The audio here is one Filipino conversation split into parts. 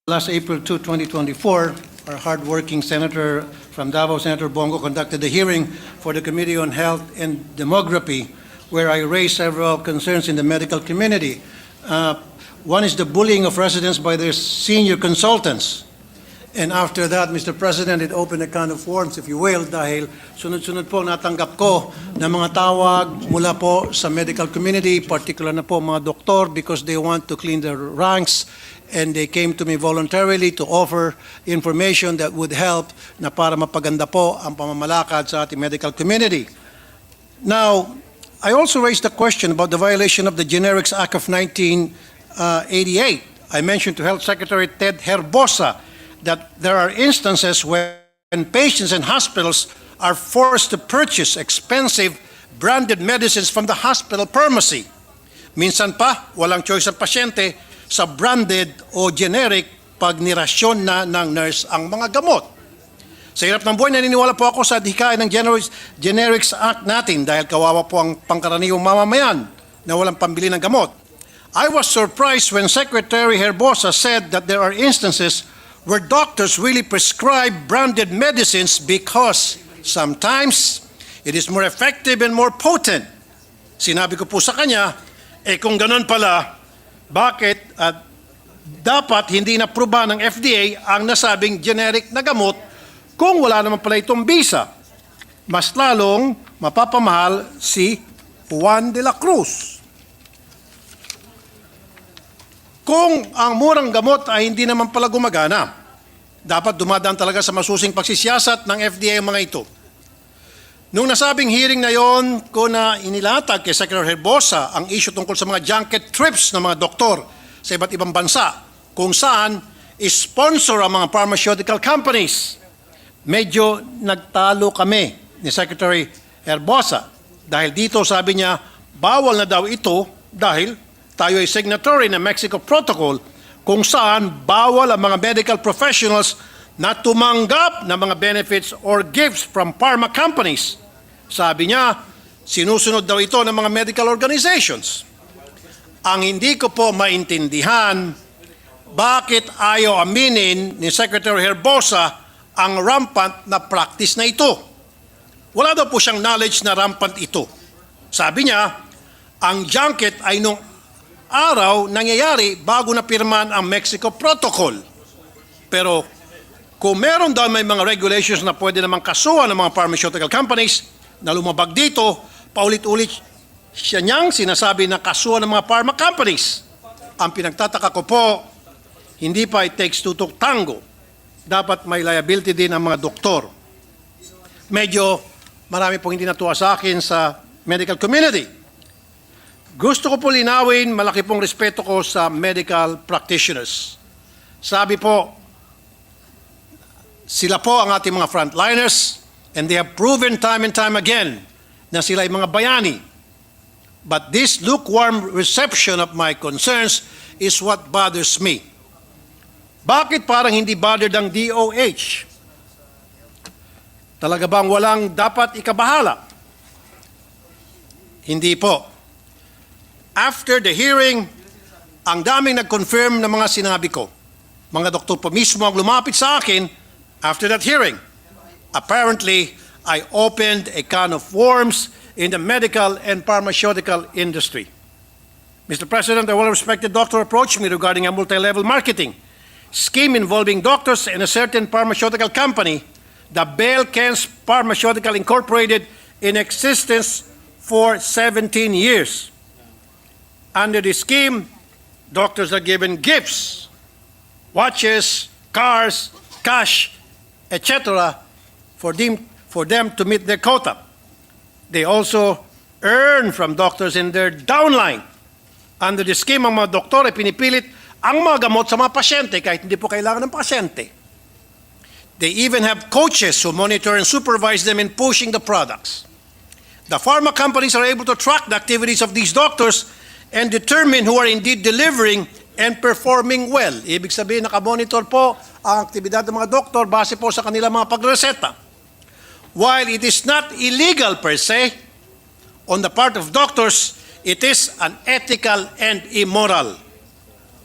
Last April 2, 2024, our hardworking senator from Davao, Senator Bongo, conducted a hearing for the Committee on Health and Demography, where I raised several concerns in the medical community. One is the bullying of residents by their senior consultants. And after that, Mr. President, it opened a can of worms, if you will, dahil sunod-sunod po natanggap ko na mga tawag mula po sa medical community, particular na po mga doktor, because they want to clean their ranks, and they came to me voluntarily to offer information that would help na para mapaganda po ang pamamalakad sa ating medical community. Now, I also raised the question about the violation of the Generics Act of 1988. I mentioned to Health Secretary Ted Herbosa that there are instances when patients and hospitals are forced to purchase expensive branded medicines from the hospital pharmacy. Minsan pa, walang choice ang pasyente sa branded o generic pag nirasyon na ng nurse ang mga gamot. Sa hirap ng buhay, naniniwala po ako sa dikain ng Generics Act natin dahil kawawa po ang pangkaraniwang mamamayan na walang pambili ng gamot. I was surprised when Secretary Herbosa said that there are instances where doctors really prescribe branded medicines because sometimes it is more effective and more potent. Sinabi ko po sa kanya, kung ganun pala, bakit dapat hindi na-aproba ng FDA ang nasabing generic na gamot kung wala naman pala itong bisa? Mas lalong mapapamahal si Juan de la Cruz. Kung ang murang gamot ay hindi naman pala gumagana, dapat dumadaan talaga sa masusing pagsisiyasat ng FDA ang mga ito. Nung nasabing hearing na yon, ko na inilatag kay Secretary Herbosa ang issue tungkol sa mga junket trips ng mga doktor sa iba't ibang bansa kung saan sponsor ang mga pharmaceutical companies. Medyo nagtalo kami ni Secretary Herbosa dahil dito sabi niya bawal na daw ito dahil tayo ay signatory ng Mexico Protocol kung saan bawal ang mga medical professionals na tumanggap ng mga benefits or gifts from pharma companies. Sabi niya, sinusunod daw ito ng mga medical organizations. Ang hindi ko po maintindihan, bakit ayaw aminin ni Secretary Herbosa ang rampant na practice na ito? Wala daw po siyang knowledge na rampant ito. Sabi niya, ang junket ay nung araw nangyayari bago na pirmahan ang Mexico Protocol. Pero kung meron daw may mga regulations na pwede namang kasuhan ng mga pharmaceutical companies na lumabag dito, paulit-ulit siya niyang sinasabi na kasuhan ng mga pharma companies. Ang pinagtataka ko po, hindi pa it takes two to tango. Dapat may liability din ang mga doktor. Medyo marami pong hindi natuwa sa akin sa medical community. Gusto ko po linawin, malaki pong respeto ko sa medical practitioners. Sabi po, sila po ang ating mga frontliners and they have proven time and time again na sila ay mga bayani. But this lukewarm reception of my concerns is what bothers me. Bakit parang hindi bothered ang DOH? Talaga bang walang dapat ikabahala? Hindi po. After the hearing, ang daming nag-confirm ng mga sinabi ko. Mga doktor po mismo ang lumapit sa akin after that hearing. Apparently, I opened a can of worms in the medical and pharmaceutical industry. Mr. President, a well-respected doctor approached me regarding a multi-level marketing scheme involving doctors and a certain pharmaceutical company, the Belkens Pharmaceutical Incorporated, in existence for 17 years. Under the scheme, doctors are given gifts, watches, cars, cash, etc. for them to meet their quota. They also earn from doctors in their downline. Under the scheme, ang mga doktor ay pinipilit ang mga gamot sa mga pasyente kahit hindi po kailangan ng pasyente. They even have coaches who monitor and supervise them in pushing the products. The pharma companies are able to track the activities of these doctors and determine who are indeed delivering and performing well. Ibig sabihin, nakamonitor po ang aktibidad ng mga doktor base po sa kanilang mga pagreseta. While it is not illegal per se, on the part of doctors, it is unethical and immoral.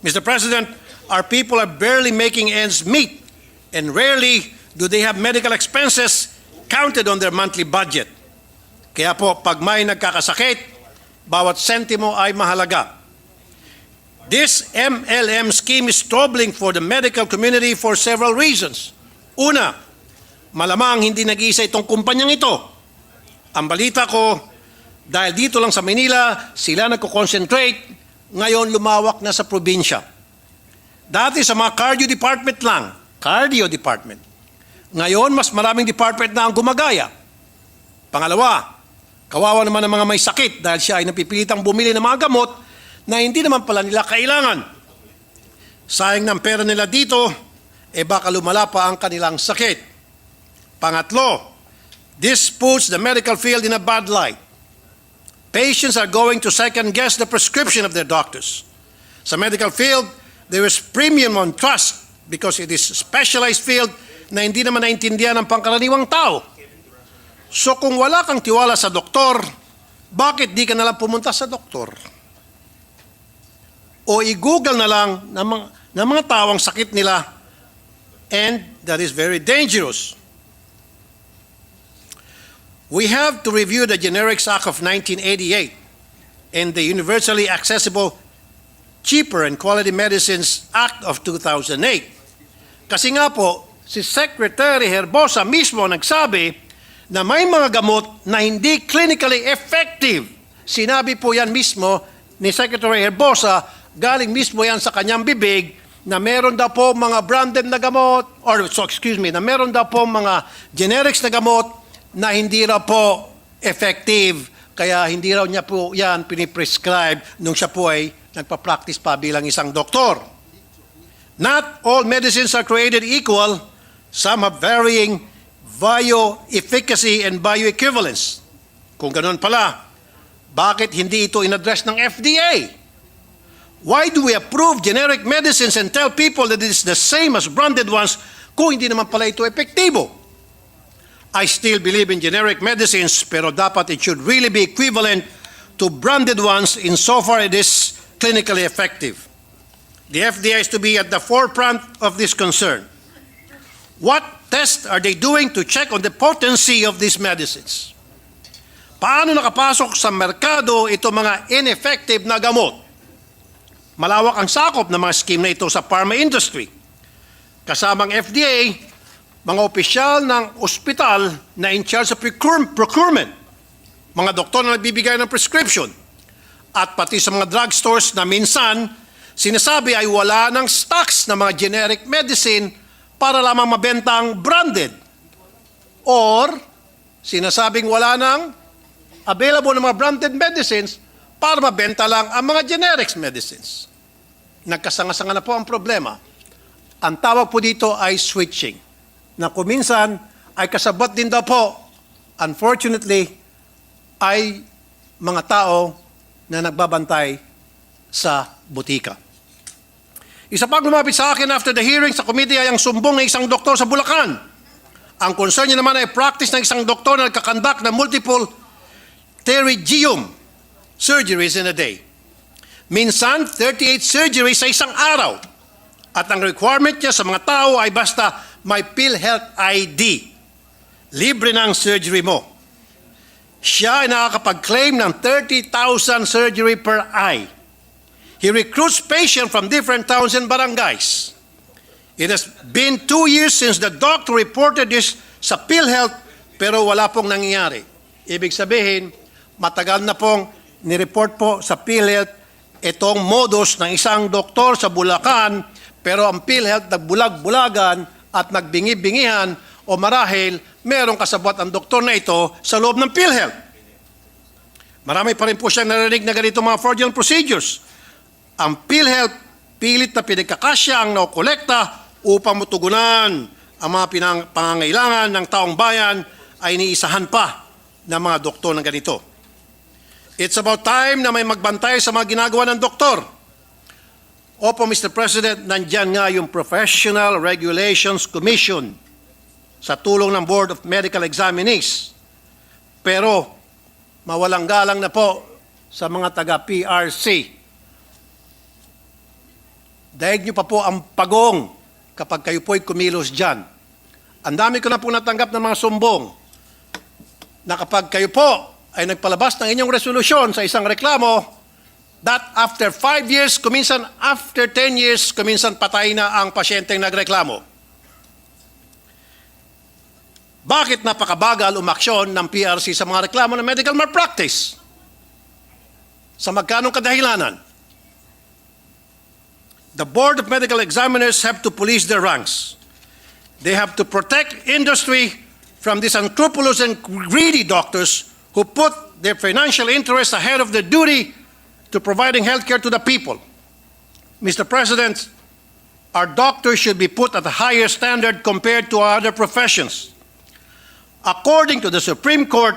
Mr. President, our people are barely making ends meet, and rarely do they have medical expenses counted on their monthly budget. Kaya po, pag may nagkakasakit, bawat sentimo ay mahalaga. This MLM scheme is troubling for the medical community for several reasons. Una, malamang hindi nag-iisa itong kumpanyang ito. Ang balita ko, dahil dito lang sa Manila, sila nagko-concentrate, ngayon lumawak na sa probinsya. Dati sa mga cardio department. Ngayon, mas maraming department na ang gumagaya. Pangalawa, kawawa naman ang mga may sakit dahil siya ay napipilitang bumili ng mga gamot na hindi naman pala nila kailangan. Sayang ng pera nila dito, baka lumala pa ang kanilang sakit. Pangatlo, this puts the medical field in a bad light. Patients are going to second-guess the prescription of their doctors. Sa medical field, there is premium on trust because it is a specialized field na hindi naman naintindihan ng pangkaraniwang tao. So kung wala kang tiwala sa doktor, bakit di ka nalang pumunta sa doktor? O i-google na lang ng mga tawang sakit nila, and that is very dangerous. We have to review the Generics Act of 1988 and the Universally Accessible, Cheaper and Quality Medicines Act of 2008. Kasi nga po, si Secretary Herbosa mismo nagsabi na may mga gamot na hindi clinically effective. Sinabi po yan mismo ni Secretary Herbosa, galing mismo yan sa kanyang bibig, na meron daw po mga branded na gamot, na meron daw po mga generics na gamot na hindi raw po effective, kaya hindi raw niya po yan piniprescribe nung siya po ay nagpa-practice pa bilang isang doktor. Not all medicines are created equal. Some have varying bioefficacy and bioequivalence. Kung ganoon pala, bakit hindi ito in-address ng FDA? Why do we approve generic medicines and tell people that it is the same as branded ones kung hindi naman pala ito epektibo? I still believe in generic medicines, pero dapat it should really be equivalent to branded ones insofar it is clinically effective. The FDA is to be at the forefront of this concern. What tests are they doing to check on the potency of these medicines? Paano nakapasok sa merkado ito mga ineffective na gamot? Malawak ang sakop ng mga scheme na ito sa pharma industry. Kasamang FDA, mga opisyal ng ospital na in charge sa procurement, mga doktor na nagbibigay ng prescription, at pati sa mga drugstores na minsan sinasabi ay wala ng stocks na mga generic medicine para lamang mabenta ang branded. Or sinasabing wala ng available na mga branded medicines para mabenta lang ang mga generics medicines. Nagkasanga-sanga na po ang problema. Ang tawag po dito ay switching, na kuminsan ay kasabot din daw po, unfortunately, ay mga tao na nagbabantay sa butika. Isa pang lumapit sa akin after the hearing sa committee ay ang sumbong ng isang doktor sa Bulacan. Ang concern niya naman ay practice ng isang doktor na nagkakandak ng multiple pterygium surgeries in a day. Minsan, 38 surgeries sa isang araw. At ang requirement niya sa mga tao ay basta may PhilHealth ID. Libre na ang surgery mo. Siya ay nakakapag-claim ng 30,000 surgery per eye. He recruits patients from different towns and barangays. It has been 2 years since the doctor reported this sa PhilHealth, pero wala pong nangyayari. Ibig sabihin, matagal na pong nireport po sa PhilHealth itong modus ng isang doktor sa Bulacan, pero ang PhilHealth nagbulag-bulagan at nagbingi-bingihan o marahil merong kasabot ang doktor na ito sa loob ng PhilHealth. Marami pa rin po siyang narinig na ganito mga fraudulent procedures. Ang PhilHealth pilit na pinagkakasya ang naokolekta upang matugunan ang mga pangangailangan ng taong bayan ay iniisahan pa ng mga doktor ng ganito. It's about time na may magbantay sa mga ginagawa ng doktor. Opo, Mr. President, nandyan nga yung Professional Regulations Commission sa tulong ng Board of Medical Examinees. Pero mawalang galang na po sa mga taga-PRC. Daig nyo pa po ang pagong kapag kayo po'y kumilos dyan. Ang dami ko na po natanggap ng mga sumbong na kapag kayo po ay nagpalabas ng inyong resolusyon sa isang reklamo, that after 5 years, kuminsan after 10 years, kuminsan patay na ang pasyenteng nagreklamo. Bakit napakabagal umaksyon ng PRC sa mga reklamo ng medical malpractice? Sa magkanong kadahilanan? The Board of Medical Examiners have to police their ranks. They have to protect industry from these unscrupulous and greedy doctors who put their financial interests ahead of their duty to providing health care to the people. Mr. President, our doctors should be put at a higher standard compared to other professions. According to the Supreme Court,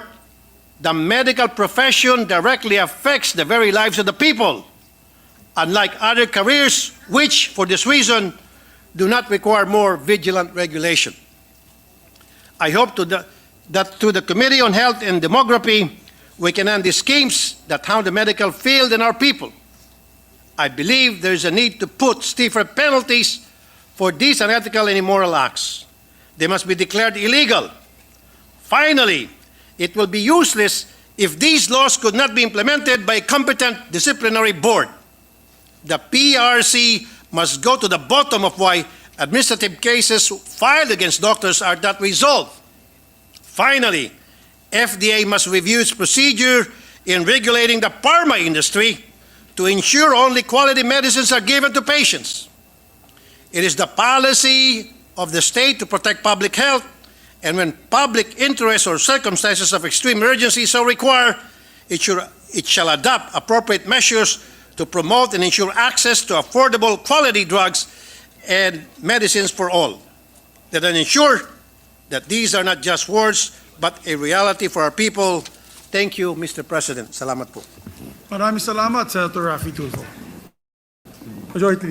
the medical profession directly affects the very lives of the people, unlike other careers which, for this reason, do not require more vigilant regulation. I hope that through the Committee on Health and Demography, we can end these schemes that harm the medical field and our people. I believe there is a need to put stiffer penalties for these unethical and immoral acts. They must be declared illegal. Finally, it will be useless if these laws could not be implemented by a competent disciplinary board. The PRC must go to the bottom of why administrative cases filed against doctors are not resolved. Finally, FDA must review its procedure in regulating the pharma industry to ensure only quality medicines are given to patients. It is the policy of the state to protect public health, and when public interest or circumstances of extreme emergency so require, it shall adopt appropriate measures to promote and ensure access to affordable quality drugs and medicines for all. That ensure that these are not just words, but a reality for our people. Thank you, Mr. President. Salamat po. Maraming salamat, Senator Raffy Tulfo. Majority